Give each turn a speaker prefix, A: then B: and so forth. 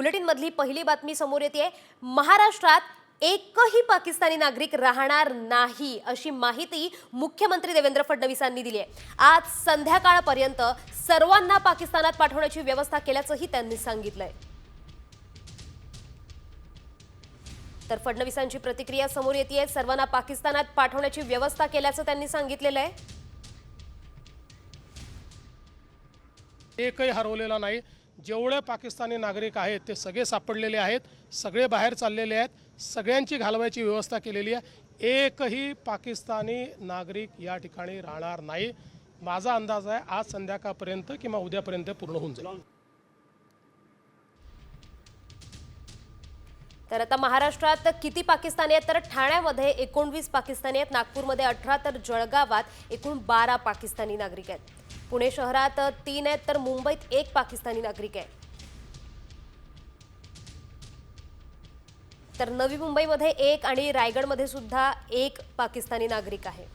A: Bulletin मधली पहिली बातमी समोर येते। महाराष्ट्रात एकही पाकिस्तानी नागरिक राहणार नाही अशी माहिती मुख्यमंत्री देवेंद्र फडणवीसांनी दिली आहे। आज संध्याकाळपर्यंत सर्वांना पाकिस्तानात पाठवण्याची व्यवस्था केल्याचंही त्यांनी सांगितलंय। तर फडणवीसांची प्रतिक्रिया समोर येते। सर्वांना पाकिस्तानात पाठवण्याची व्यवस्था केल्याचं त्यांनी सांगितलेलं आहे।
B: एकही हरवलेला नाही। जेवढे पाकिस्तानी नागरिक आहेत ते सगळे सापडलेले आहेत, सगळे बाहेर चाललेले आहेत, सगळ्यांची घालवायची व्यवस्था केलेली आहे। एकही पाकिस्तानी नागरिक या ठिकाणी राहणार नाही। माझा अंदाज आहे आज संध्याकाळपर्यंत किंवा उद्यापर्यंत पूर्ण होऊन जाईल।
A: तर आता महाराष्ट्रात किती पाकिस्तानी आहेत? तर ठाण्यामध्ये 19 पाकिस्तानी आहेत, नागपूरमध्ये 18, तर जळगावात एकूण 12 पाकिस्तानी नागरिक आहेत। पुणे शहरात 3 आहेत, तर मुंबईत 1 पाकिस्तानी नागरिक आहे। तर नवी मुंबईमध्ये 1 आणि रायगडमध्ये सुद्धा 1 पाकिस्तानी नागरिक आहे।